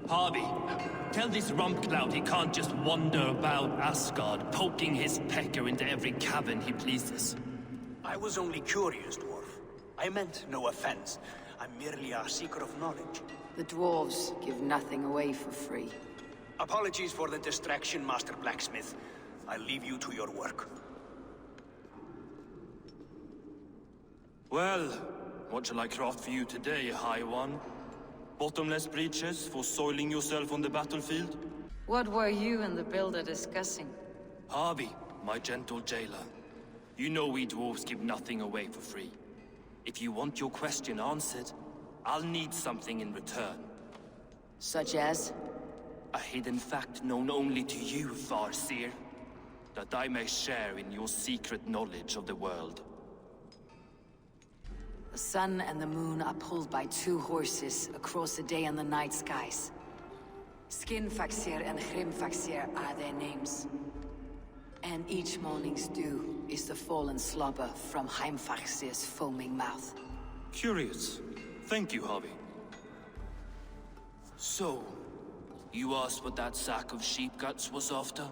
Harvey, tell this rump cloud he can't just wander about Asgard, poking his pecker into every cavern he pleases. I was only curious, dwarf. I meant no offense. I'm merely a seeker of knowledge. The dwarves give nothing away for free. Apologies for the distraction, Master Blacksmith. I'll leave you to your work. Well, what shall I craft for you today, High One? Bottomless breeches for soiling yourself on the battlefield? What were you and the builder discussing? Harvey, my gentle jailer. You know we dwarves give nothing away for free. If you want your question answered, I'll need something in return. Such as? A hidden fact known only to you, Farseer. That I may share in your secret knowledge of the world. The sun and the moon are pulled by two horses across the day and the night skies. Skinfaxir and Hrimfaxir are their names. And each morning's dew is the fallen slobber from Heimfaxir's foaming mouth. Curious. Thank you, Harvey. So, you asked what that sack of sheep guts was after?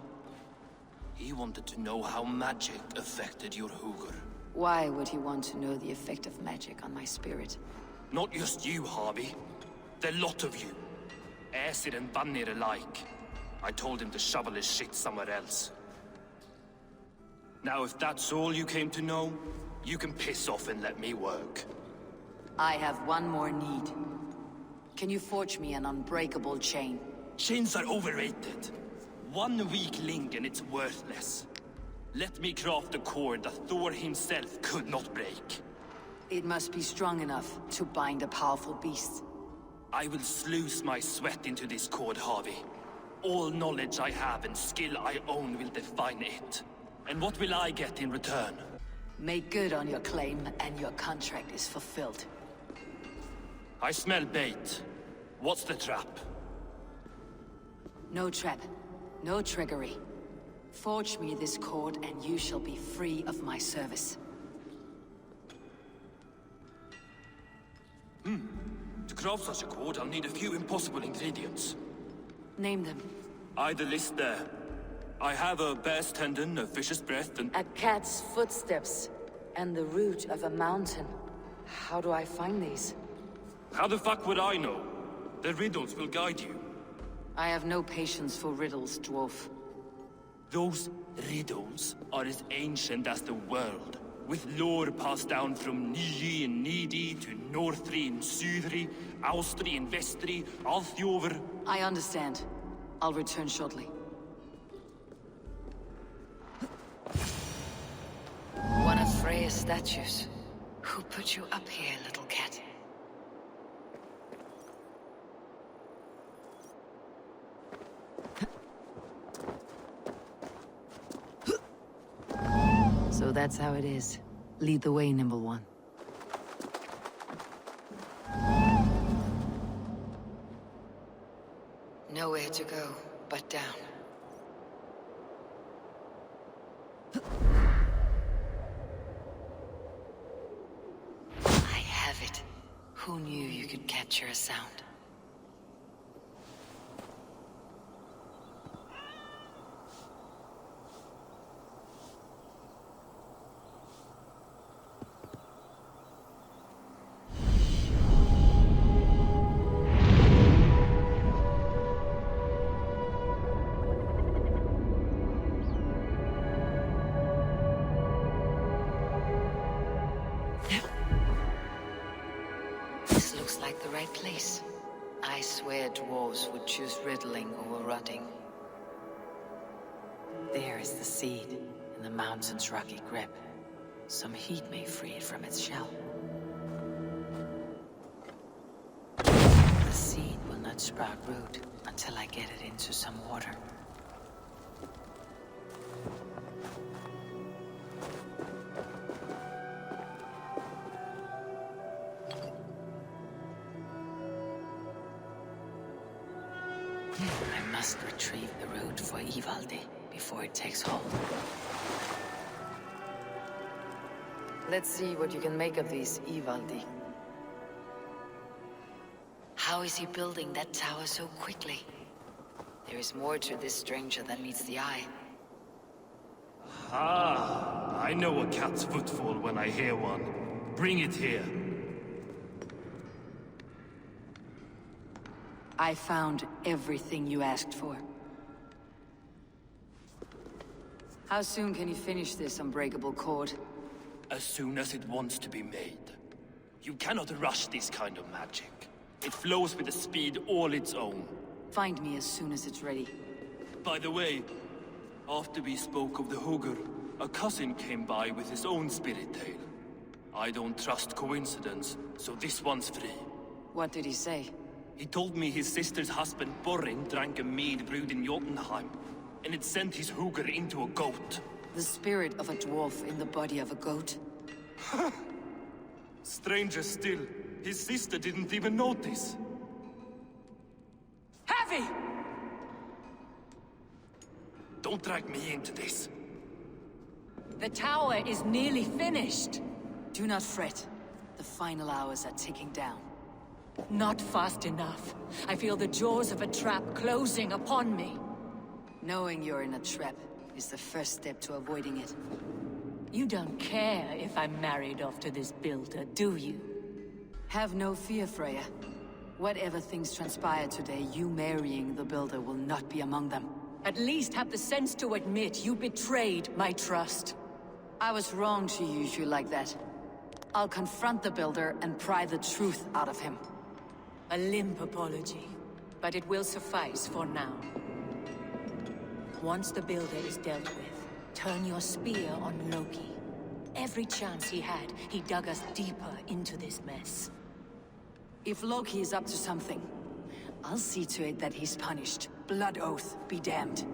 He wanted to know how magic affected your Hugr. Why would he want to know the effect of magic on my spirit? Not just you, Harvey. The lot of you. Aesir and Vanir alike. I told him to shovel his shit somewhere else. Now, if that's all you came to know, you can piss off and let me work. I have one more need. Can you forge me an unbreakable chain? Chains are overrated. One weak link and it's worthless. Let me craft a cord that Thor himself could not break. It must be strong enough to bind a powerful beast. I will sluice my sweat into this cord, Harvey. All knowledge I have and skill I own will define it. And what will I get in return? Make good on your claim, and your contract is fulfilled. I smell bait. What's the trap? No trap. No trickery. Forge me this cord, and you shall be free of my service. To craft such a cord, I'll need a few impossible ingredients. Name them. The list there. I have a bear's tendon, a fish's breath, and... A cat's footsteps, and the root of a mountain. How do I find these? How the fuck would I know? The riddles will guide you. I have no patience for riddles, dwarf. Those riddles are as ancient as the world, with lore passed down from Niji and Nidi to Northri and Sudri, Austri and Vestri, Althjover. I understand. I'll return shortly. One of Freya's statues. Who put you up here, little cat? So that's how it is. Lead the way, Nimble One. Nowhere to go but down. I have it. Who knew you could capture a sound? Place. I swear dwarves would choose riddling over rotting. There is the seed in the mountain's rocky grip. Some heat may free it from its shell. The seed will not sprout root until I get it into some water. I must retrieve the root for Ivaldi before it takes hold. Let's see what you can make of these Ivaldi. How is he building that tower so quickly? There is more to this stranger than meets the eye. Ah, I know a cat's footfall when I hear one. Bring it here. I found everything you asked for. How soon can you finish this unbreakable cord? As soon as it wants to be made. You cannot rush this kind of magic. It flows with a speed all its own. Find me as soon as it's ready. By the way, after we spoke of the Hugger, a cousin came by with his own spirit tale. I don't trust coincidence, so this one's free. What did he say? He told me his sister's husband Borin drank a mead brewed in Jotunheim, and it sent his Hugger into a goat. The spirit of a dwarf in the body of a goat? Stranger still, his sister didn't even notice. Heavy! Don't drag me into this. The tower is nearly finished. Do not fret. The final hours are ticking down. Not fast enough. I feel the jaws of a trap closing upon me. Knowing you're in a trap is the first step to avoiding it. You don't care if I'm married off to this builder, do you? Have no fear, Freya. Whatever things transpire today, you marrying the builder will not be among them. At least have the sense to admit you betrayed my trust. I was wrong to use you like that. I'll confront the builder and pry the truth out of him. A limp apology, but it will suffice for now. Once the builder is dealt with, turn your spear on Loki. Every chance he had, he dug us deeper into this mess. If Loki is up to something, I'll see to it that he's punished. Blood oath be damned.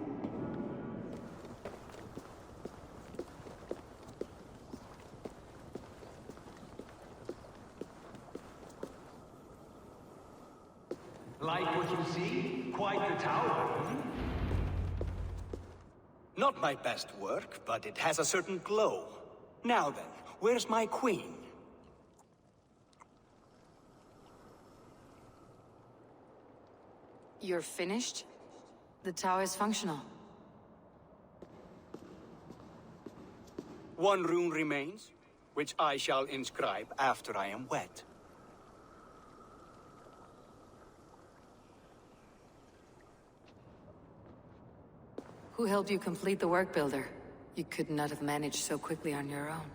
Like what you see? Quite the tower. Not my best work, but it has a certain glow. Now then, where's my queen? You're finished? The tower is functional. One rune remains, which I shall inscribe after I am wed. Who helped you complete the work, Builder? You could not have managed so quickly on your own.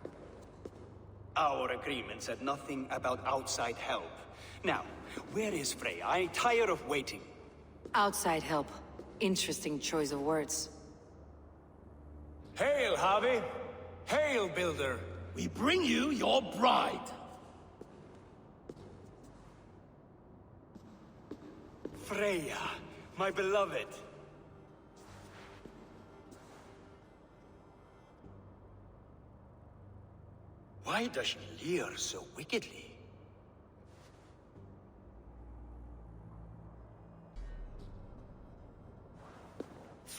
Our agreement said nothing about outside help. Now, where is Freya? I'm tired of waiting. Outside help. Interesting choice of words. Hail, Harvey! Hail, Builder! We bring you your bride! Freya, my beloved. Why does she leer so wickedly?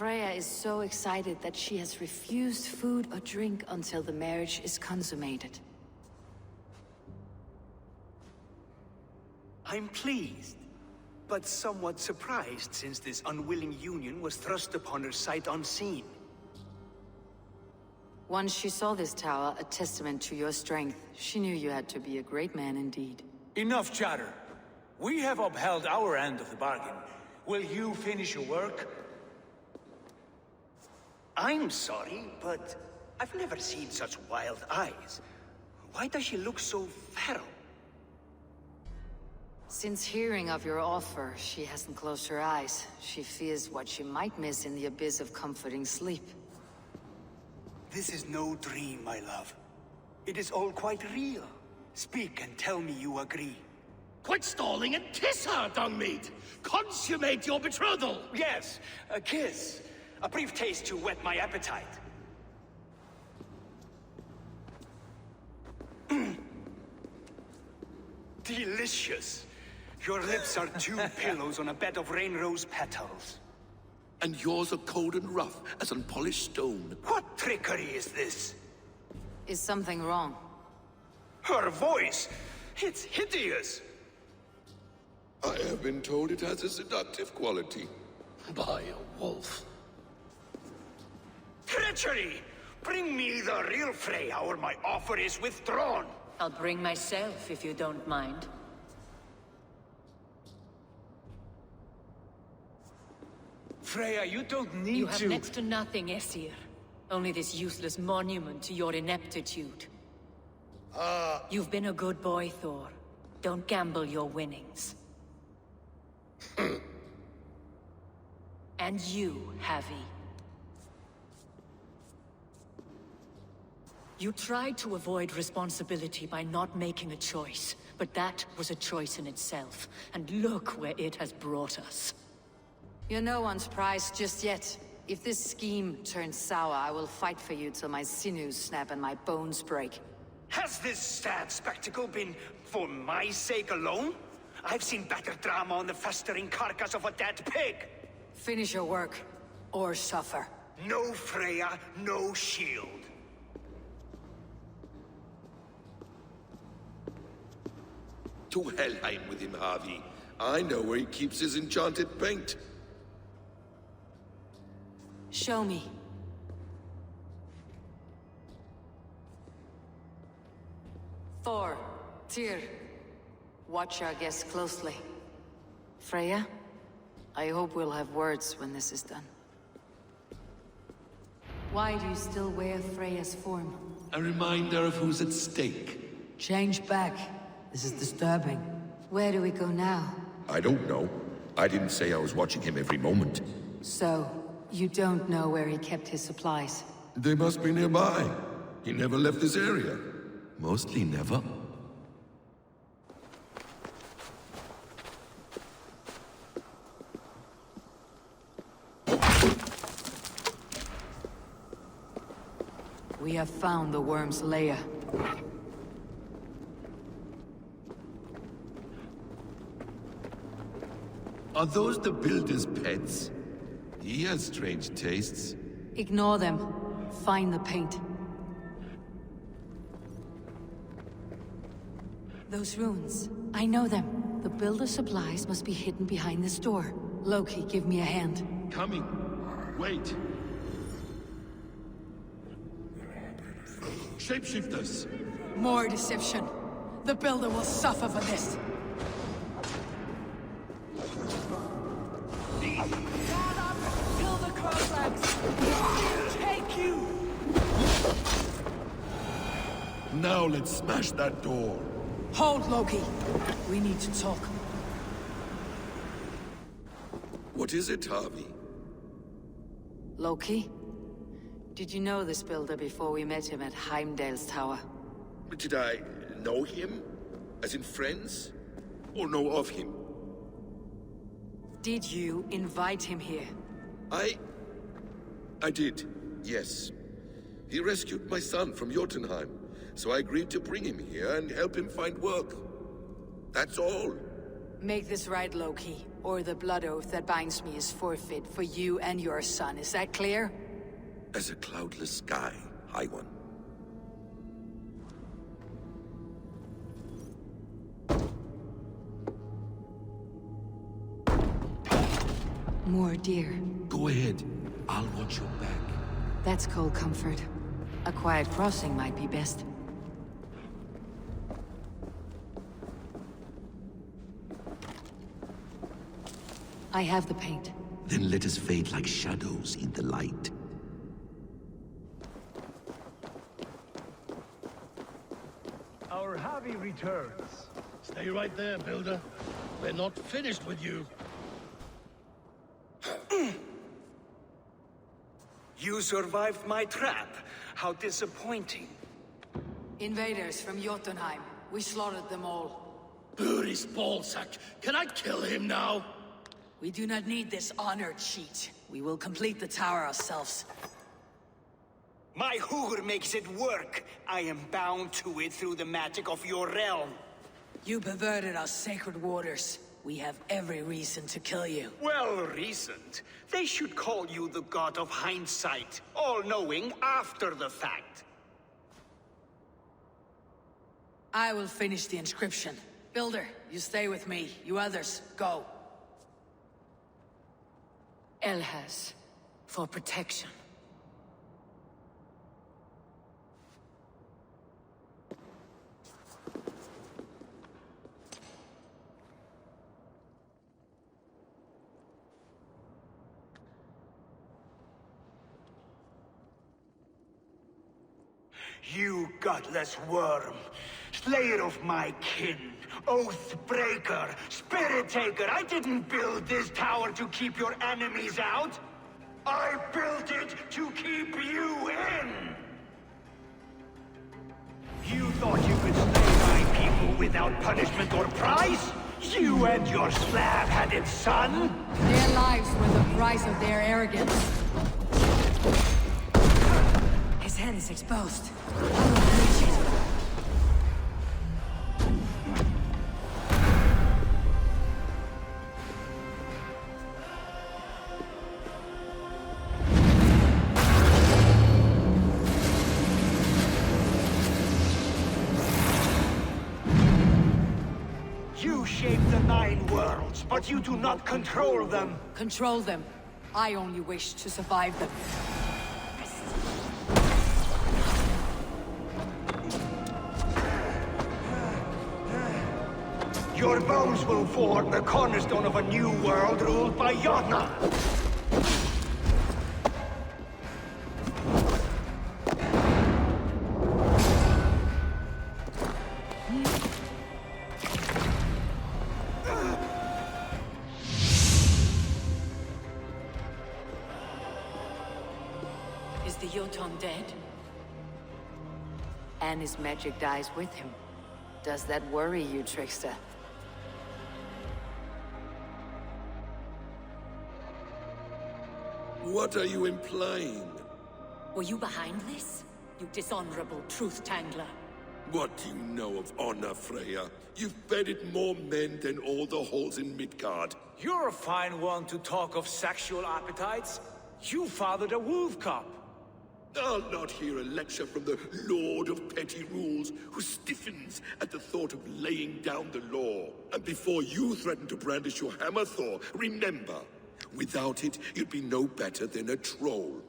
Freya is so excited that she has refused food or drink until the marriage is consummated. I'm pleased, but somewhat surprised since this unwilling union was thrust upon her sight unseen. Once she saw this tower, a testament to your strength, she knew you had to be a great man indeed. Enough chatter. We have upheld our end of the bargain. Will you finish your work? I'm sorry, but I've never seen such wild eyes. Why does she look so feral? Since hearing of your offer, she hasn't closed her eyes. She fears what she might miss in the abyss of comforting sleep. This is no dream, my love. It is all quite real. Speak and tell me you agree. Quit stalling and kiss her, Dungmeat! Consummate your betrothal! Yes, a kiss. A brief taste to whet my appetite. Delicious. Your lips are two pillows on a bed of rain rose petals. And yours are cold and rough as unpolished stone. What trickery is this? Is something wrong? Her voice! It's hideous! I have been told it has a seductive quality. By a wolf. Treachery! Bring me the real Freya, or my offer is withdrawn! I'll bring myself if you don't mind. Freya, you don't need You have to... next to nothing, Aesir. Only this useless monument to your ineptitude. You've been a good boy, Thor. Don't gamble your winnings. And you, Havi. You tried to avoid responsibility by not making a choice, but that was a choice in itself. And look where it has brought us. You're no one's prize just yet. If this scheme turns sour, I will fight for you till my sinews snap and my bones break. Has this sad spectacle been for my sake alone? I've seen better drama on the festering carcass of a dead pig! Finish your work, or suffer. No Freya, no shield. To Helheim with him, Harvey. I know where he keeps his enchanted paint. Show me. Thor, Tyr, watch our guests closely. Freya, I hope we'll have words when this is done. Why do you still wear Freya's form? A reminder of who's at stake. Change back. This is disturbing. Where do we go now? I don't know. I didn't say I was watching him every moment. So, you don't know where he kept his supplies? They must be nearby. He never left this area. Mostly never. We have found the worm's lair. Are those the builder's pets? He has strange tastes. Ignore them. Find the paint. Those runes. I know them. The builder's supplies must be hidden behind this door. Loki, give me a hand. Coming. Wait. Shapeshifters! More deception. The builder will suffer for this. Kill the Kroglags! Take you! Now let's smash that door. Hold, Loki. We need to talk. What is it, Harvey? Loki? Did you know this builder before we met him at Heimdall's tower? Did I know him? As in friends? Or know of him? Did you invite him here? I did, yes. He rescued my son from Jotunheim, so I agreed to bring him here and help him find work. That's all. Make this right, Loki, or the blood oath that binds me is forfeit for you and your son. Is that clear? As a cloudless sky, High One. More deer. Go ahead. I'll watch your back. That's cold comfort. A quiet crossing might be best. I have the paint. Then let us fade like shadows in the light. Our Javi returns. Stay right there, Builder. We're not finished with you. You survived my trap. How disappointing. Invaders from Jotunheim. We slaughtered them all. Booty's ballsack. Can I kill him now? We do not need this honor cheat. We will complete the tower ourselves. My Hugr makes it work. I am bound to it through the magic of your realm. You perverted our sacred waters. We have every reason to kill you. Well reasoned. They should call you the god of hindsight, all-knowing after the fact. I will finish the inscription. Builder, you stay with me. You others, go. Elhaz, for protection. You godless worm, slayer of my kin, oath breaker, spirit taker, I didn't build this tower to keep your enemies out. I built it to keep you in! You thought you could slay my people without punishment or price? You and your slab-headed son? Their lives were the price of their arrogance. His head is exposed. Reach it. You shape the 9 worlds, but you do not control them. Control them. I only wish to survive them. Your bones will form the cornerstone of a new world ruled by Ragnar. Is the Jotun dead? And his magic dies with him. Does that worry you, trickster? What are you implying? Were you behind this? You dishonorable truth-tangler. What do you know of honor, Freya? You've bedded more men than all the halls in Midgard. You're a fine one to talk of sexual appetites. You fathered a wolf cub. I'll not hear a lecture from the Lord of Petty Rules, who stiffens at the thought of laying down the law. And before you threaten to brandish your hammer, Thor, remember, without it, you'd be no better than a troll.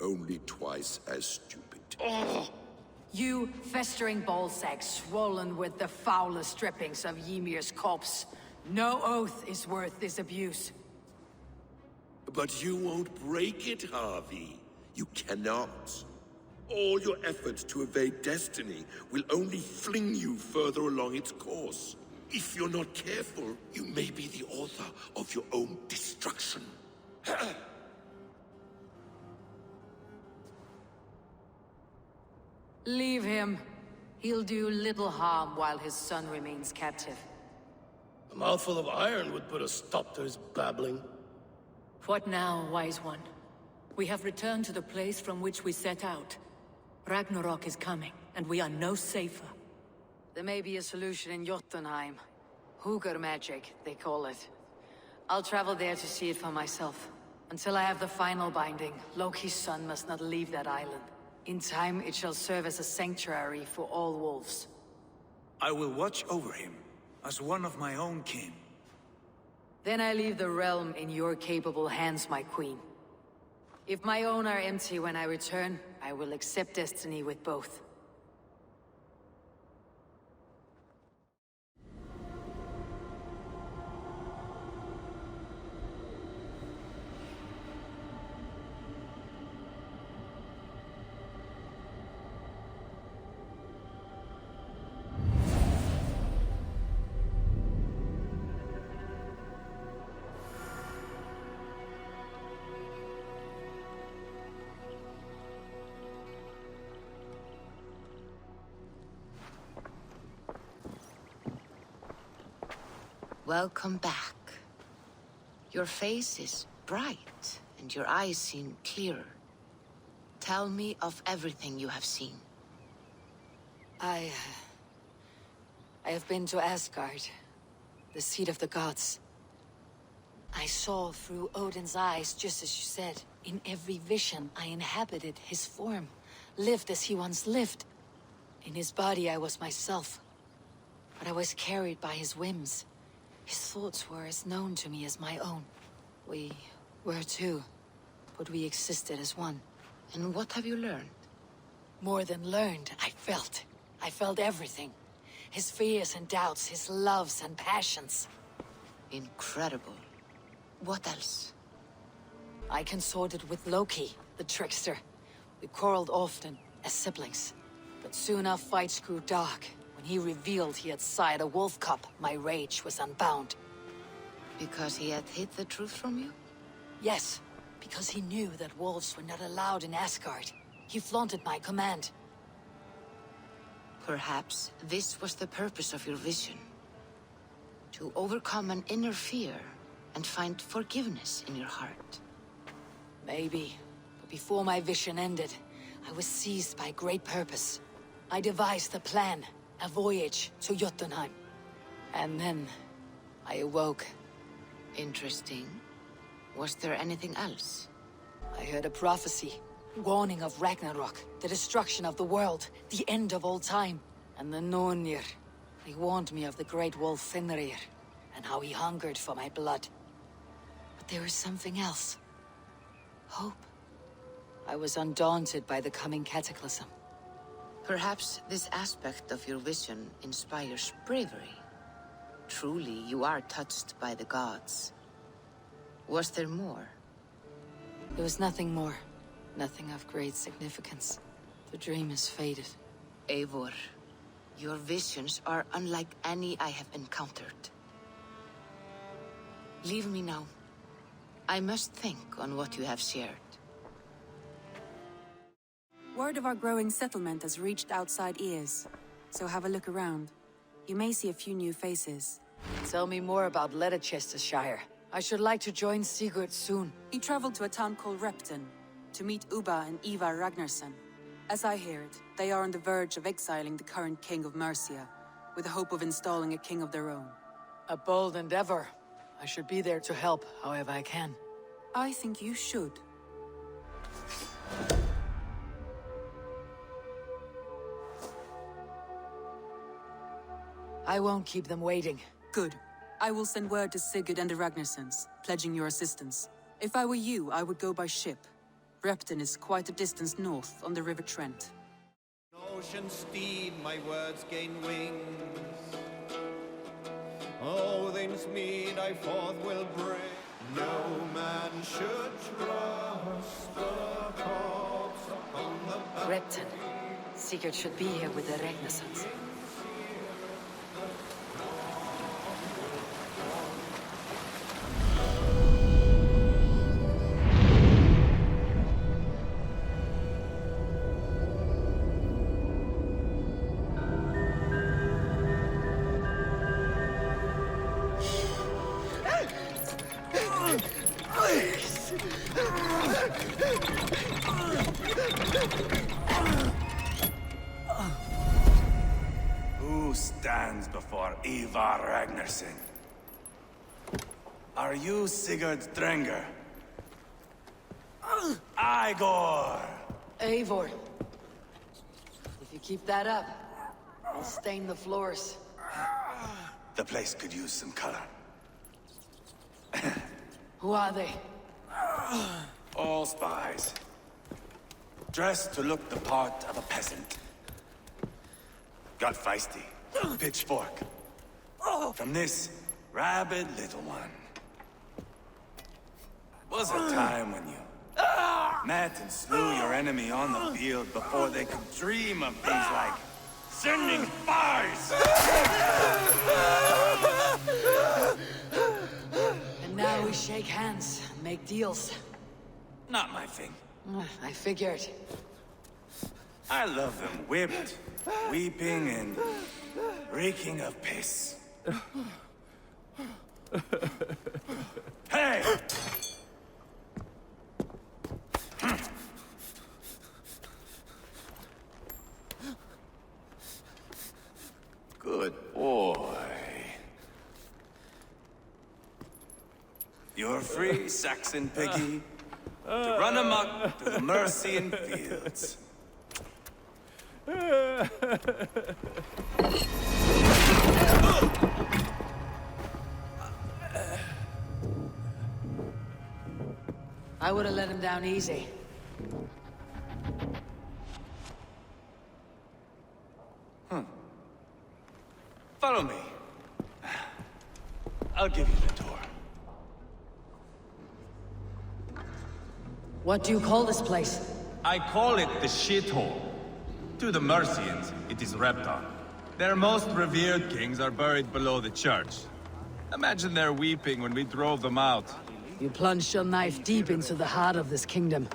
Only twice as stupid. Oh! You festering ballsack swollen with the foulest drippings of Ymir's corpse. No oath is worth this abuse. But you won't break it, Harvey. You cannot. All your efforts to evade destiny will only fling you further along its course. If you're not careful, you may be the author of your own destruction. Leave him. He'll do little harm while his son remains captive. A mouthful of iron would put a stop to his babbling. What now, wise one? We have returned to the place from which we set out. Ragnarok is coming, and we are no safer. There may be a solution in Jotunheim. Hugr magic, they call it. I'll travel there to see it for myself. Until I have the final binding, Loki's son must not leave that island. In time, it shall serve as a sanctuary for all wolves. I will watch over him, as one of my own kin. Then I leave the realm in your capable hands, my queen. If my own are empty when I return, I will accept destiny with both. Welcome back. Your face is bright, and your eyes seem clearer. Tell me of everything you have seen. I have been to Asgard, the seat of the gods. I saw through Odin's eyes, just as you said. In every vision, I inhabited his form, lived as he once lived. In his body, I was myself. but I was carried by his whims. His thoughts were as known to me as my own. We were two, but we existed as one. And what have you learned? More than learned, I felt. I felt everything. His fears and doubts, his loves and passions. Incredible. What else? I consorted with Loki, the trickster. We quarreled often, as siblings. But soon our fights grew dark. When he revealed he had sired a wolf cub, my rage was unbound. Because he had hid the truth from you? Yes, because he knew that wolves were not allowed in Asgard. He flaunted my command. Perhaps this was the purpose of your vision. To overcome an inner fear and find forgiveness in your heart. Maybe, but before my vision ended, I was seized by great purpose. I devised a plan, a voyage to Jotunheim. And then, I awoke. Interesting. Was there anything else? I heard a prophecy, warning of Ragnarok, the destruction of the world, the end of all time. And the Nornir, they warned me of the great wolf Fenrir, and how he hungered for my blood. But there was something else. Hope. I was undaunted by the coming cataclysm. Perhaps this aspect of your vision inspires bravery. Truly, you are touched by the gods. Was there more? There was nothing more. Nothing of great significance. The dream is faded. Eivor, your visions are unlike any I have encountered. Leave me now. I must think on what you have shared. Word of our growing settlement has reached outside ears, so have a look around. You may see a few new faces. Tell me more about Leicestershire. I should like to join Sigurd soon. He traveled to a town called Repton to meet Ubba and Ivar Ragnarsson. As I hear it, they are on the verge of exiling the current king of Mercia, with the hope of installing a king of their own. A bold endeavor. I should be there to help, however I can. I think you should. I won't keep them waiting. Good. I will send word to Sigurd and the Ragnarssons, pledging your assistance. If I were you, I would go by ship. Repton is quite a distance north on the River Trent. Ocean steed, my words gain wings. Odin's mead I forth will bring. No man should trust the corpse upon the Repton. Sigurd should be here with the Ragnarssons. Who stands before Ivar Ragnarsson? Are you Sigurd Drenger? Igor! Eivor. If you keep that up, I'll stain the floors. The place could use some color. Who are they? All spies. Dressed to look the part of a peasant. Got feisty. Pitchfork. From this rabid little one. Was a time when you met and slew your enemy on the field before they could dream of things like sending spies! And now we shake hands and make deals. Not my thing. I figured. I love them whipped, weeping, and reeking of piss. Hey! Good boy. You're free, Saxon piggy, to run amok through the Mercian fields. I would have let him down easy. Follow me. I'll give you the door. What do you call this place? I call it the shithole. To the Mercians, it is Repton. Their most revered kings are buried below the church. Imagine their weeping when we drove them out. You plunged your knife deep into the heart of this kingdom.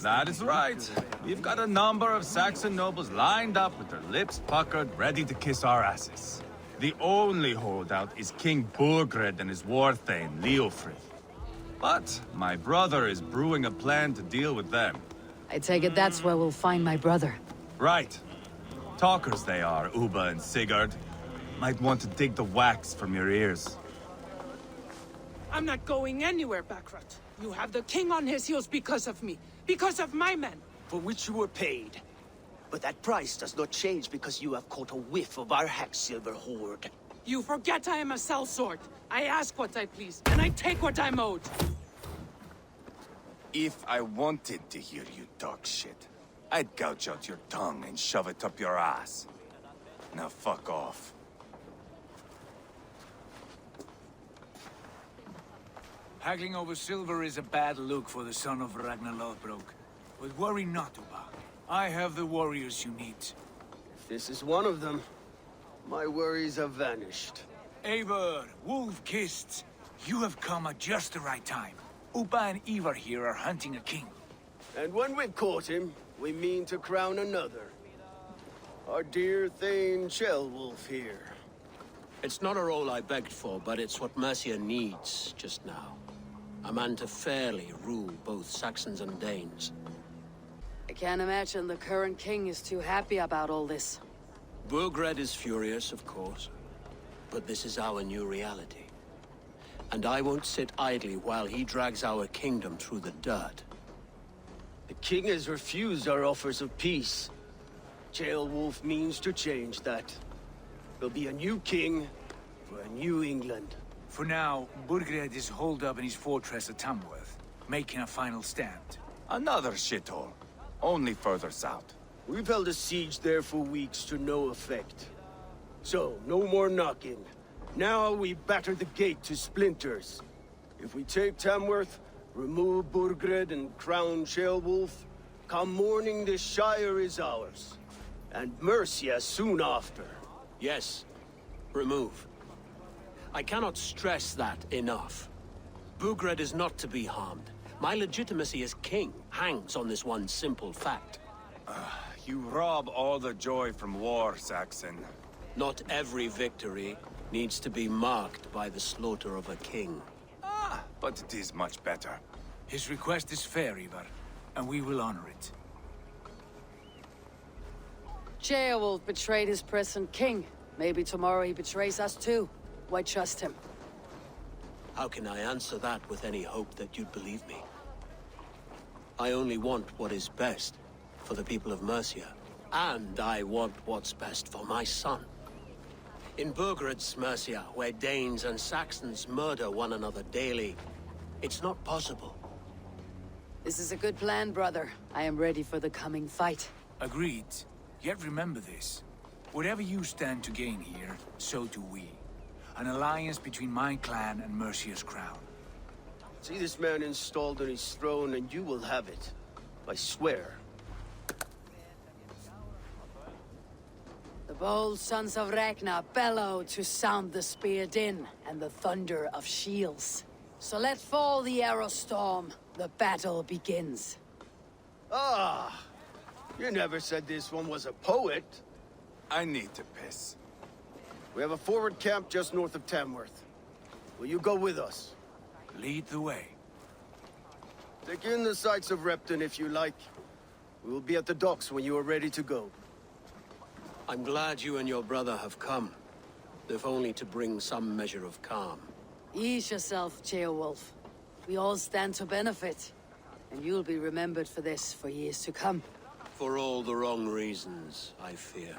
That is right. We've got a number of Saxon nobles lined up with their lips puckered, ready to kiss our asses. The only holdout is King Burgred and his war thane, Leofrith. But my brother is brewing a plan to deal with them. I take it that's where we'll find my brother. Right. Talkers they are, Uba and Sigurd. Might want to dig the wax from your ears. I'm not going anywhere, Backrot. You have the king on his heels because of me. Because of my men. For which you were paid. But that price does not change because you have caught a whiff of our Hacksilver hoard. You forget I am a sellsword. I ask what I please, and I take what I'm owed. If I wanted to hear you talk shit, I'd gouge out your tongue and shove it up your ass. Now fuck off. Haggling over silver is a bad look for the son of Ragnar Lothbrok. But worry not, Uba. I have the warriors you need. If this is one of them, my worries have vanished. Eivor, Wolf-Kissed, you have come at just the right time. Uba and Ivar here are hunting a king. And when we've caught him, we mean to crown another. Our dear Thane Ceolwulf here. It's not a role I begged for, but it's what Mercia needs just now. A man to fairly rule both Saxons and Danes. I can't imagine the current king is too happy about all this. Burgred is furious, of course. But this is our new reality. And I won't sit idly while he drags our kingdom through the dirt. The king has refused our offers of peace. Ceolwulf means to change that. There'll be a new king for a new England. For now, Burgred is holed up in his fortress at Tamworth, making a final stand. Another shithole. Only further south. We've held a siege there for weeks to no effect. So, no more knocking. Now we batter the gate to splinters. If we take Tamworth, remove Burgred and crown Ceolwulf, come morning the Shire is ours. And Mercia soon after. Yes, remove. I cannot stress that enough. Burgred is not to be harmed. My legitimacy as king hangs on this one simple fact. You rob all the joy from war, Saxon. Not every victory needs to be marked by the slaughter of a king. But it is much better. His request is fair, Ivar, and we will honor it. Ceolwulf betrayed his present king. Maybe tomorrow he betrays us too. Why trust him? How can I answer that with any hope that you'd believe me? I only want what is best for the people of Mercia. And I want what's best for my son. In Burgred's Mercia, where Danes and Saxons murder one another daily, it's not possible. This is a good plan, brother. I am ready for the coming fight. Agreed. Yet remember this. Whatever you stand to gain here, so do we. An alliance between my clan and Mercia's crown. See this man installed on his throne and you will have it. I swear. The bold sons of Ragnar bellow to sound the spear din and the thunder of shields. So let fall the arrow storm. The battle begins. Ah! You never said this one was a poet. I need to piss. We have a forward camp just north of Tamworth. Will you go with us? Lead the way. Take in the sights of Repton if you like. We will be at the docks when you are ready to go. I'm glad you and your brother have come, if only to bring some measure of calm. Ease yourself, Ceolwulf. We all stand to benefit, and you'll be remembered for this for years to come. For all the wrong reasons, I fear.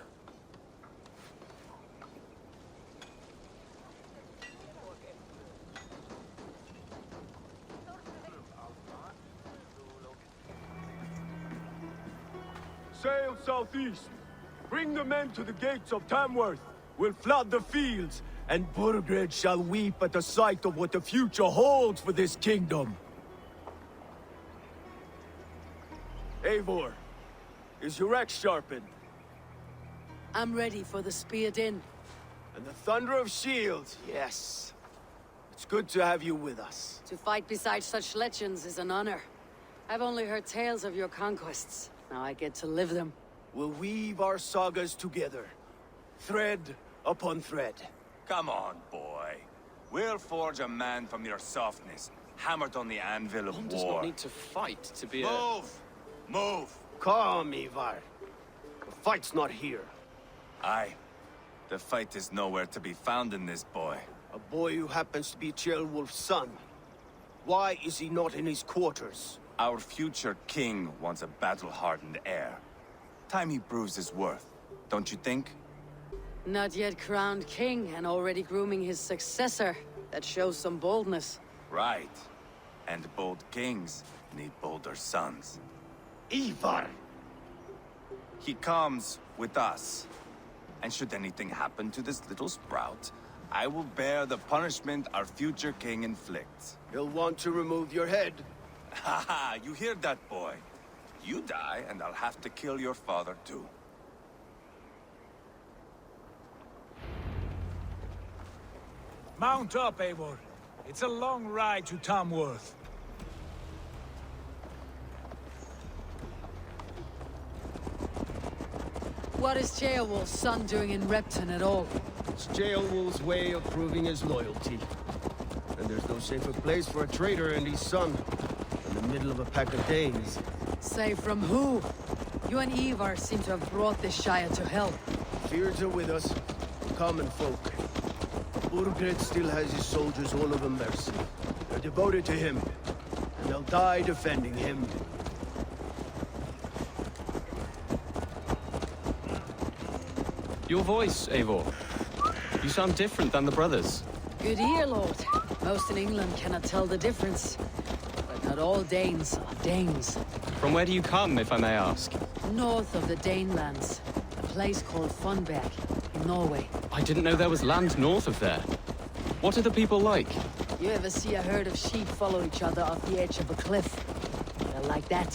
sail southeast. Bring the men to the gates of Tamworth. We'll flood the fields, and Burgred shall weep at the sight of what the future holds for this kingdom. Eivor, is your axe sharpened? I'm ready for the speared in. And the thunder of shields, yes. It's good to have you with us. To fight beside such legends is an honor. I've only heard tales of your conquests. Now I get to live them. We'll weave our sagas together. Thread upon thread. Come on, boy. We'll forge a man from your softness, hammered on the anvil of One war. does not need to fight to be Move! Move! Calm, Ivar. The fight's not here. Aye. The fight is nowhere to be found in this boy. A boy who happens to be Ceolwulf's son. Why is he not in his quarters? Our future king wants a battle-hardened heir. Time he proves his worth, don't you think? Not yet crowned king and already grooming his successor. That shows some boldness. Right. And bold kings need bolder sons. Ivar! He comes with us. And should anything happen to this little sprout, I will bear the punishment our future king inflicts. He'll want to remove your head. Ha ha! You hear that, boy? You die, and I'll have to kill your father, too. Mount up, Eivor. It's a long ride to Tamworth. What is Ceolwulf's son doing in Repton at all? It's Ceolwulf's way of proving his loyalty. And there's no safer place for a traitor and his son. In the middle of a pack of Danes. Say from who? You and Ivar seem to have brought this Shire to hell. Fears are with us, common folk. Burgred still has his soldiers all over mercy. They're devoted to him, and they'll die defending him. Your voice, Eivor. You sound different than the brothers. Good ear, Lord. Most in England cannot tell the difference. But not all Danes are Danes. From where do you come, if I may ask? North of the Danelands. A place called Funberg, in Norway. I didn't know there was land north of there. What are the people like? You ever see a herd of sheep follow each other off the edge of a cliff? They're like that.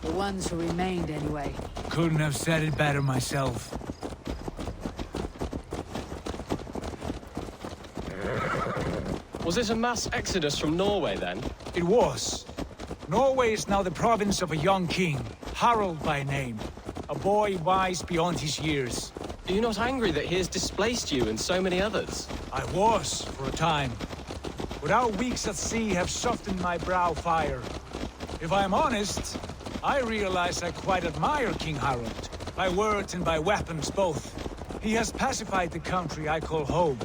The ones who remained, anyway. Couldn't have said it better myself. Was it a mass exodus from Norway, then? It was. Norway is now the province of a young king, Harald by name. A boy wise beyond his years. Are you not angry that he has displaced you and so many others? I was, for a time. But our weeks at sea have softened my brow fire. If I am honest, I realize I quite admire King Harald. By words and by weapons both. He has pacified the country I call home.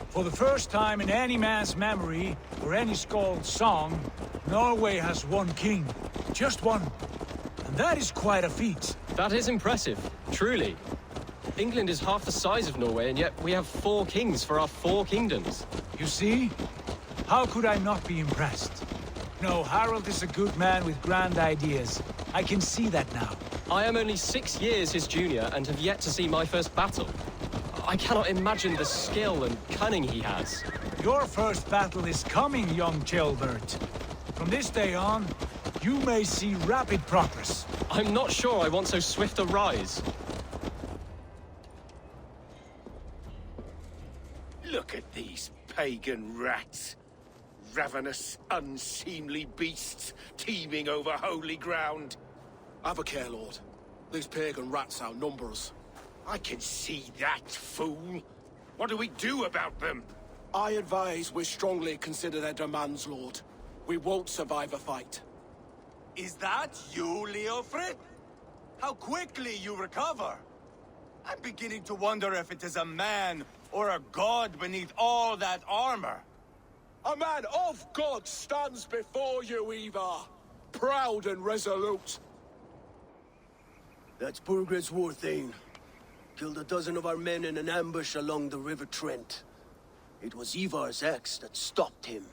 For the first time in any man's memory, or any skald's song, Norway has one king. Just one. And that is quite a feat. That is impressive, truly. England is half the size of Norway, and yet we have 4 kings for our 4 kingdoms. You see? How could I not be impressed? No, Harald is a good man with grand ideas. I can see that now. I am only 6 years his junior and have yet to see my first battle. I cannot imagine the skill and cunning he has. Your first battle is coming, young Ceolbert. From this day on, you may see rapid progress. I'm not sure I want so swift a rise. Look at these pagan rats. Ravenous, unseemly beasts teeming over holy ground. Have a care, Lord. These pagan rats outnumber us. I can see that, fool. What do we do about them? I advise we strongly consider their demands, Lord. We won't survive a fight. Is that you, Leofrid? How quickly you recover! I'm beginning to wonder if it is a man or a god beneath all that armor. A man of God stands before you, Ivar. Proud and resolute. That's Burgred's war thane. Killed a dozen of our men in an ambush along the River Trent. It was Ivar's axe that stopped him.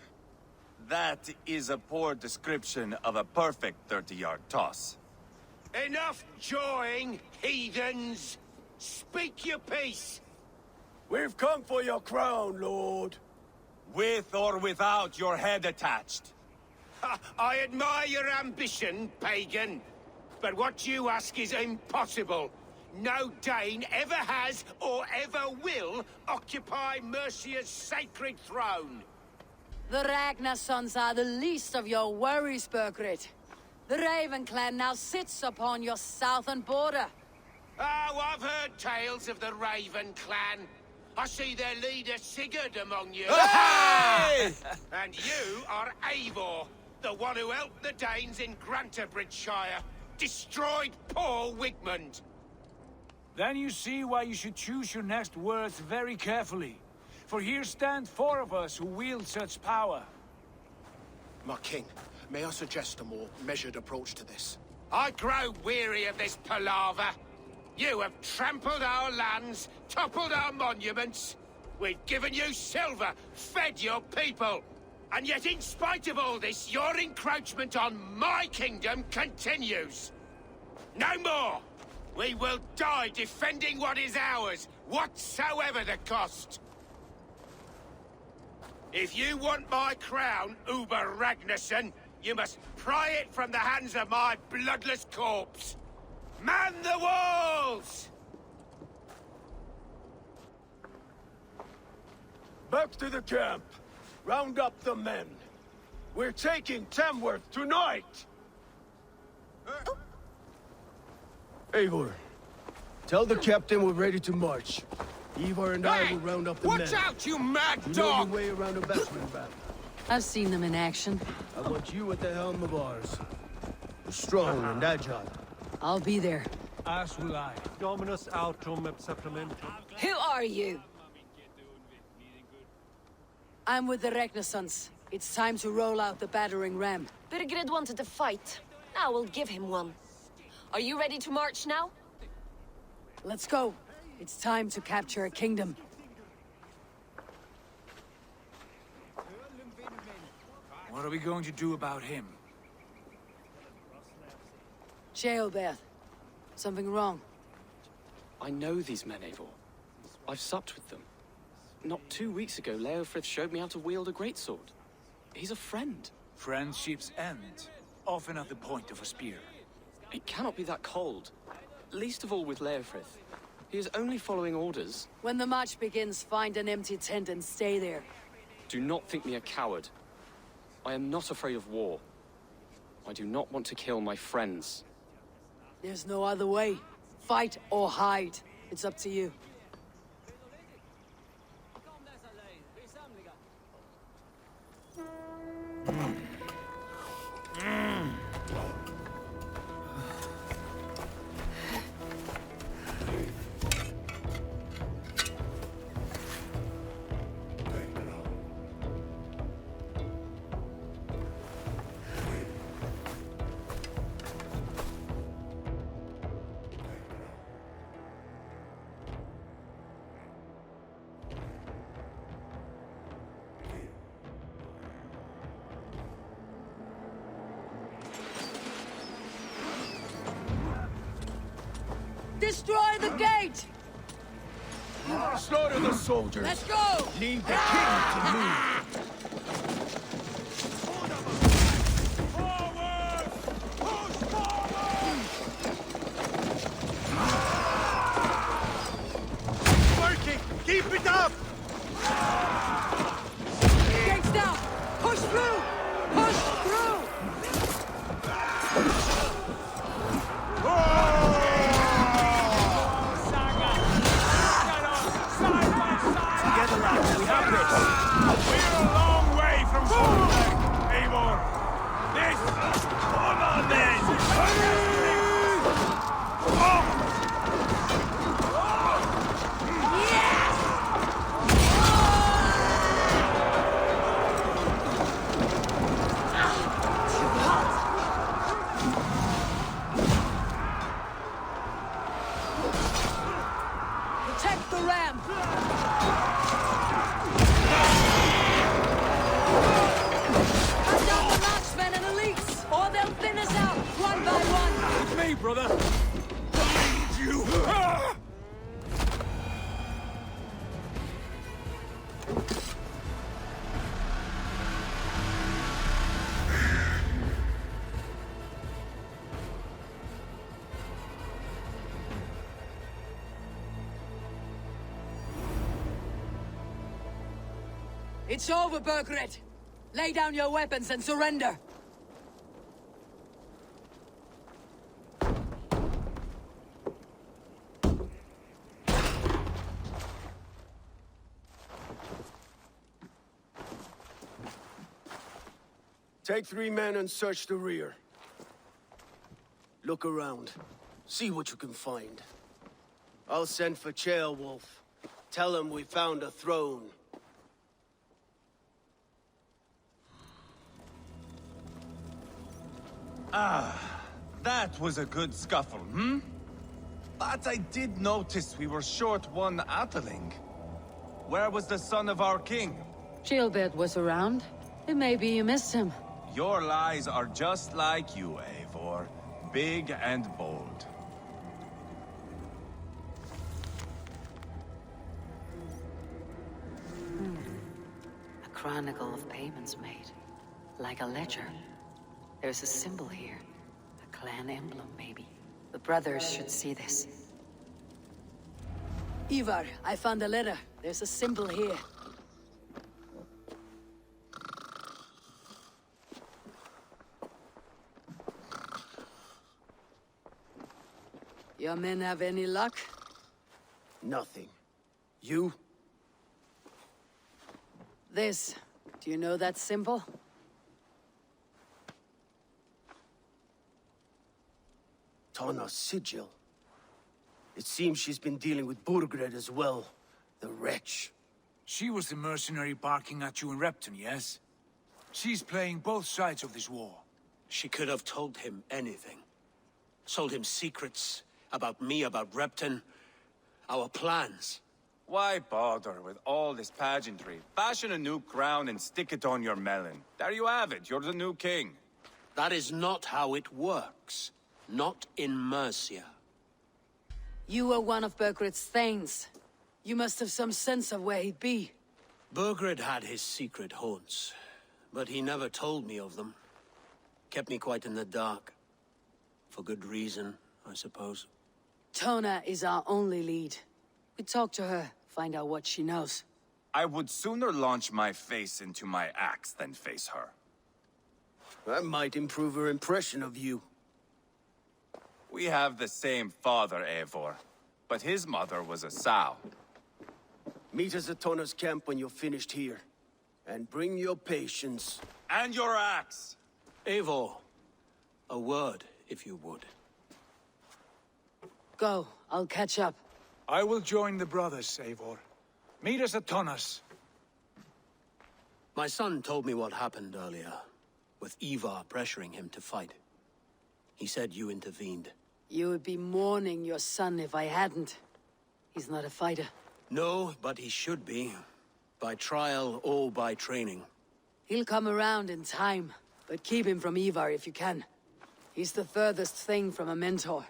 That is a poor description of a perfect 30-yard toss. Enough jawing, heathens! Speak your piece! We've come for your crown, Lord. With or without your head attached. I admire your ambition, pagan. But what you ask is impossible. No Dane ever has or ever will occupy Mercia's sacred throne. The Ragnar sons are the least of your worries, Burgred. The Raven clan now sits upon your southern border. Oh, I've heard tales of the Raven clan. I see their leader Sigurd among you. Hey! And you are Eivor, the one who helped the Danes in Grantabridgeshire, destroyed poor Wigmund. Then you see why you should choose your next words very carefully. For here stand 4 of us who wield such power. My king, may I suggest a more measured approach to this? I grow weary of this palaver. You have trampled our lands, toppled our monuments. We've given you silver, fed your people. And yet in spite of all this, your encroachment on my kingdom continues. No more! We will die defending what is ours, whatsoever the cost. If you want my crown, Uber Ragnarsson, you must pry it from the hands of my bloodless corpse. Man the walls! Back to the camp. Round up the men. We're taking Tamworth tonight! Eivor, tell the captain we're ready to march. Eivor and I will round up the men. Watch out, you mad You know dog! your way around a battering ram. I've seen them in action. I want you at the helm of ours. You're strong and agile. I'll be there. As will I. Dominus autum supplementum. Who are you? I'm with the Ragnarsons. It's time to roll out the battering ram. Birgrid wanted to fight. Now we'll give him one. Are you ready to march now? Let's go. It's time to capture a kingdom. What are we going to do about him? Jailbeth. Something wrong? I know these men, Eivor. I've supped with them. Not 2 weeks ago, Leofrith showed me how to wield a greatsword. He's a friend. Friendships end, often at the point of a spear. It cannot be that cold. Least of all with Leofrith. He is only following orders. When the march begins, find an empty tent and stay there. Do not think me a coward. I am not afraid of war. I do not want to kill my friends. There's no other way. Fight or hide. It's up to you. Destroy the gate! Slaughter the soldiers! Let's go! Leave the king to move! Working! Keep it up! Gates down! Push through! Push through! Together, lads, we have this! We're a long way from Solberg, Eivor! This... Hold on, then! Protect the ram! Cut down the marksmen and elites, or they'll thin us out, one One by one! With me, brother! You! It's over, Burgred! Lay down your weapons and surrender! Take 3 men and search the rear. Look around. See what you can find. I'll send for Ceolwulf. Tell him we found a throne. That was a good scuffle, hmm? But I did notice we were short one Atheling. Where was the son of our king? Gilbert was around. It may be you missed him. Your lies are just like you, Eivor. Big and bold. A chronicle of payments made. Like a ledger. There's a symbol here. A clan emblem, maybe. The brothers should see this. Ivar, I found a letter. There's a symbol here. Your men have any luck? Nothing. You? This. Do you know that symbol? Tana's sigil. It seems she's been dealing with Burgred as well. The wretch. She was the mercenary barking at you in Repton, yes? She's playing both sides of this war. She could have told him anything. Sold him secrets about me, about Repton, our plans. Why bother with all this pageantry? Fashion a new crown and stick it on your melon. There you have it, you're the new king. That is not how it works. Not in Mercia. You were one of Burgred's thanes. You must have some sense of where he'd be. Burgred had his secret haunts, but he never told me of them. Kept me quite in the dark. For good reason, I suppose. Tona is our only lead. We talk to her, find out what she knows. I would sooner launch my face into my axe than face her. That might improve her impression of you. We have the same father, Eivor, but his mother was a sow. Meet us at Tona's camp when you're finished here. And bring your patience. And your axe! Eivor, a word, if you would. Go, I'll catch up. I will join the brothers, Eivor. Meet us at Tonas. My son told me what happened earlier, with Ivar pressuring him to fight. He said you intervened. You would be mourning your son if I hadn't. He's not a fighter. No, but he should be. By trial or by training. He'll come around in time, but keep him from Ivar if you can. He's the furthest thing from a mentor.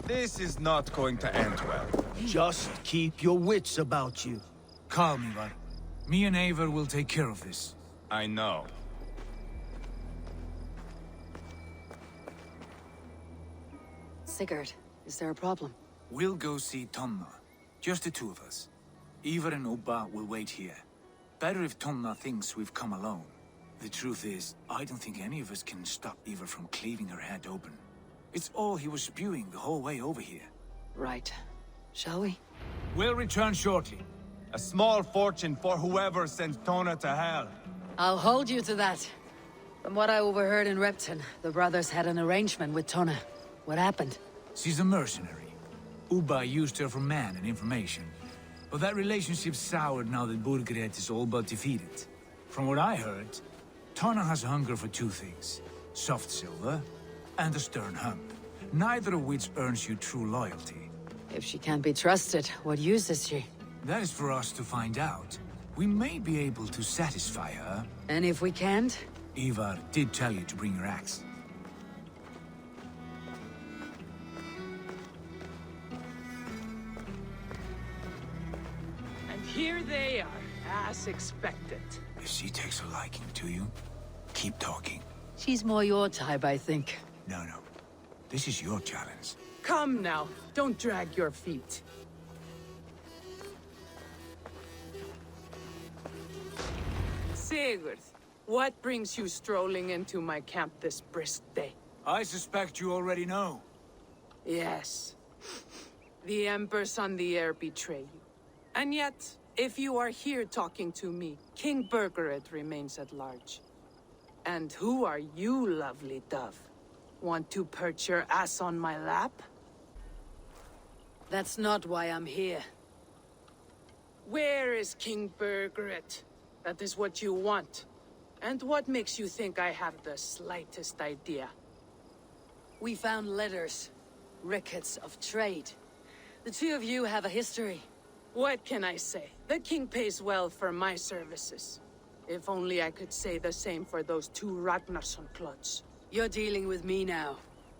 This is not going to end well. Just keep your wits about you. Calm, Ivar. Me and Eivor will take care of this. I know. Sigurd, is there a problem? We'll go see Tonna. Just the two of us. Ivar and Ubba will wait here. Better if Tonna thinks we've come alone. The truth is, I don't think any of us can stop Ivar from cleaving her head open. It's all he was spewing the whole way over here. Right. Shall we? We'll return shortly. A small fortune for whoever sends Tona to hell. I'll hold you to that. From what I overheard in Repton, the brothers had an arrangement with Tona. What happened? She's a mercenary. Uba used her for man and information. But that relationship soured now that Burgred is all but defeated. From what I heard, Tana has hunger for two things. Soft silver and a stern hump. Neither of which earns you true loyalty. If she can't be trusted, what use is she? That is for us to find out. We may be able to satisfy her. And if we can't? Ivar did tell you to bring your axe. And here they are, as expected. If she takes a liking to you, keep talking. She's more your type, I think. No. This is your challenge. Come now, don't drag your feet. Sigurd, what brings you strolling into my camp this brisk day? I suspect you already know. Yes. The Embers on the air betray you. And yet, if you are here talking to me, King Burgred remains at large. And who are you, lovely dove? Want to perch your ass on my lap? That's not why I'm here. Where is King Burgred? That is what you want. And what makes you think I have the slightest idea? We found letters. Records of trade. The two of you have a history. What can I say? The king pays well for my services. If only I could say the same for those two Ragnarsson clods. You're dealing with me now,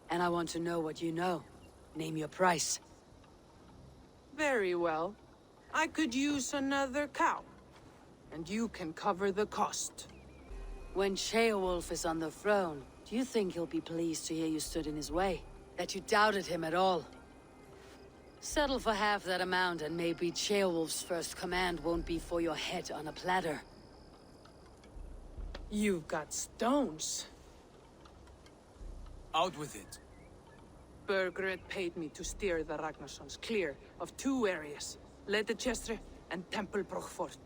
and I want to know what you know. Name your price. Very well. I could use another cow. And you can cover the cost. When Ceolwulf is on the throne, do you think he'll be pleased to hear you stood in his way? That you doubted him at all? Settle for half that amount, and maybe Ceolwulf's first command won't be for your head on a platter. You've got stones. Out with it. Burgred paid me to steer the Ragnarssons clear of two areas, Ledechestre and Tempelbroch Fort.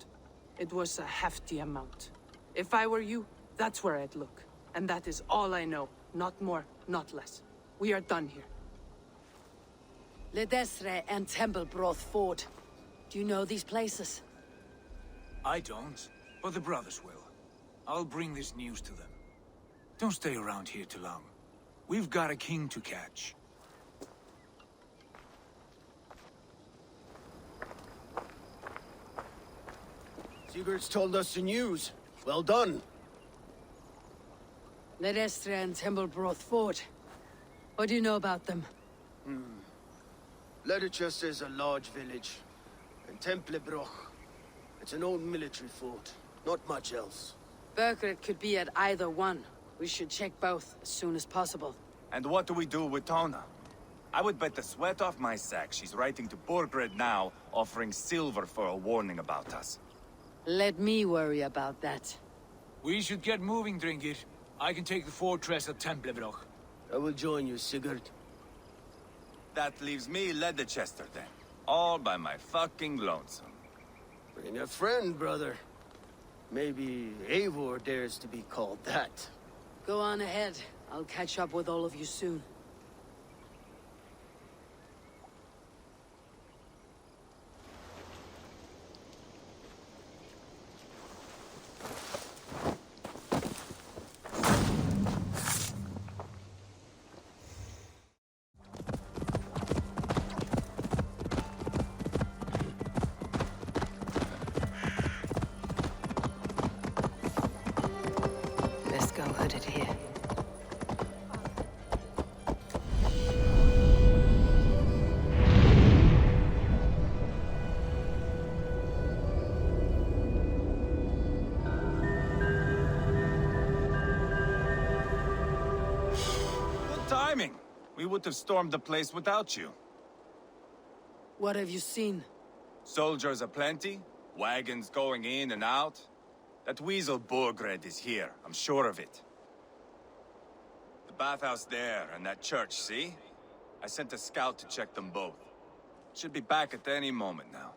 It was a hefty amount. If I were you, that's where I'd look. And that is all I know. Not more, not less. We are done here. Ledestre and Tempelbroch Fort. Do you know these places? I don't, but the brothers will. I'll bring this news to them. Don't stay around here too long. We've got a king to catch. Sigurd's told us the news. Well done. Ledestre and Tempelbroch Fort. What do you know about them? Ledechester is a large village. And Tempelbroch, it's an old military fort. Not much else. Burgred could be at either one. We should check both as soon as possible. And what do we do with Tona? I would bet the sweat off my sack she's writing to Burgred now, offering silver for a warning about us. Let me worry about that. We should get moving, Dringir. I can take the fortress at Tempelbroch. I will join you, Sigurd. That leaves me Ledechester then. All by my fucking lonesome. Bring a friend, brother. Maybe Eivor dares to be called that. Go on ahead. I'll catch up with all of you soon. Best go hooded here. Good timing. We would have stormed the place without you. What have you seen? Soldiers aplenty, wagons going in and out. That weasel Burgred is here, I'm sure of it. The bathhouse there, and that church, see? I sent a scout to check them both. Should be back at any moment now.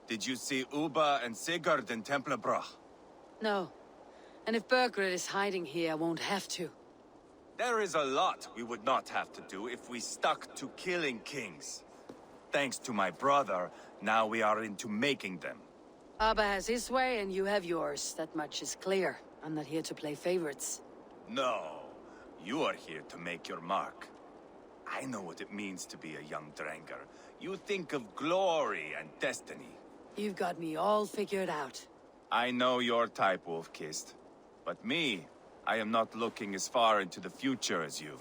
Did you see Uba and Sigurd in Tempelbroch? No. And if Burgred is hiding here, I won't have to. There is a lot we would not have to do if we stuck to killing kings. Thanks to my brother, now we are into making them. Abba has his way and you have yours. That much is clear. I'm not here to play favorites. No, you are here to make your mark. I know what it means to be a young Dranger. You think of glory and destiny. You've got me all figured out. I know your type, Wolf-Kissed. But me, I am not looking as far into the future as you.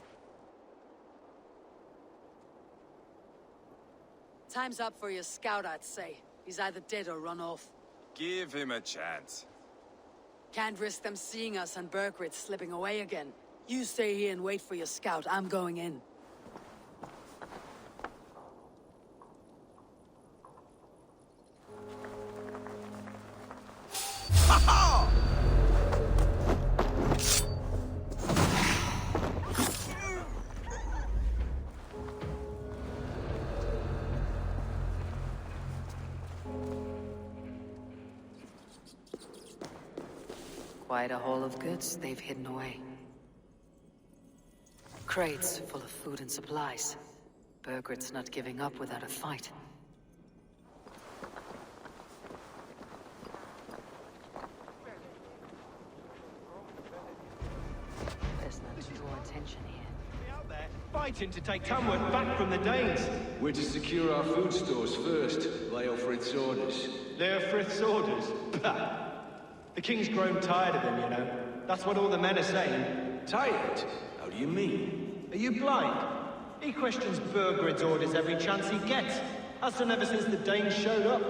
Time's up for your scout, I'd say. He's either dead or run off. Give him a chance. Can't risk them seeing us and Bergrid slipping away again. You stay here and wait for your scout. I'm going in. Quite a haul of goods they've hidden away. Crates full of food and supplies. Bergrid's not giving up without a fight. Best not to draw attention here. Fighting to take Tamworth back from the Danes. We're to secure our food stores first. Leofrith's orders. Leofrith's orders? Bah! The king's grown tired of him, you know. That's what all the men are saying. Tired? How do you mean? Are you blind? He questions Bergrid's orders every chance he gets. Has done ever since the Danes showed up.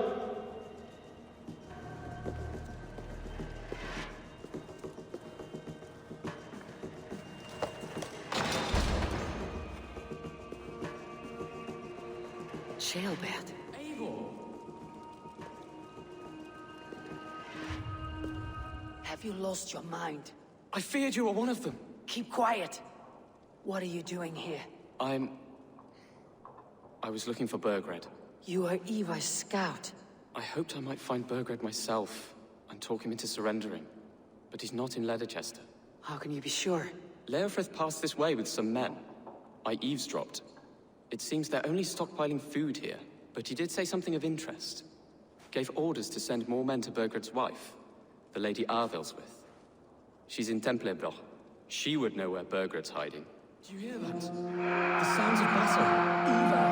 Jailbird. Have you lost your mind? I feared you were one of them. Keep quiet. What are you doing here? I was looking for Bergred. You are Eva's scout. I hoped I might find Bergred myself and talk him into surrendering. But he's not in Leicester. How can you be sure? Leofrith passed this way with some men. I eavesdropped. It seems they're only stockpiling food here, but he did say something of interest. Gave orders to send more men to Bergred's wife, the Lady Anvil's with. She's in Templebroch. She would know where Bergred's hiding. Do you hear that? The sounds of battle. Eva!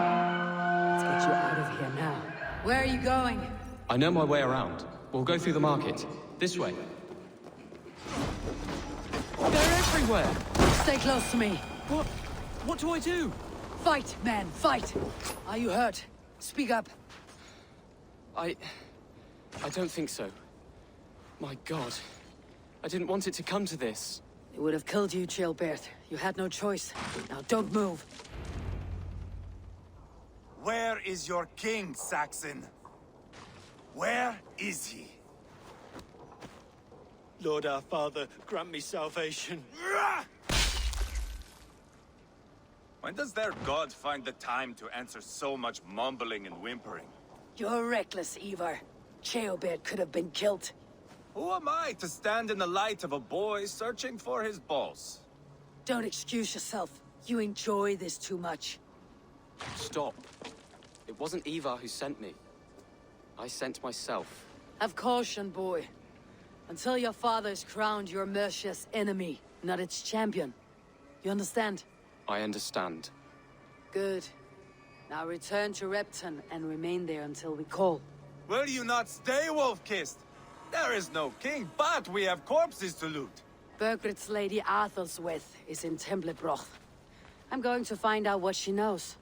Let's get you out of here now. Where are you going? I know my way around. We'll go through the market. This way. They're everywhere! Stay close to me. What? What do I do? Fight, man, fight! Are you hurt? Speak up. I don't think so. My God. I didn't want it to come to this. It would have killed you, Jailbird. You had no choice. Now don't move. Where is your king, Saxon? Where is he? Lord our Father, grant me salvation. When does their god find the time to answer so much mumbling and whimpering? You're reckless, Ivar. Jailbird could have been killed. Who am I to stand in the light of a boy searching for his balls? Don't excuse yourself. You enjoy this too much. Stop. It wasn't Ivar who sent me. I sent myself. Have caution, boy. Until your father is crowned your Mercia's enemy, not its champion. You understand? I understand. Good. Now return to Repton and remain there until we call. Will you not stay, Wolf-Kissed? There is no king, but we have corpses to loot. Bergrid's Lady Arthur's with is in Templebroch. I'm going to find out what she knows.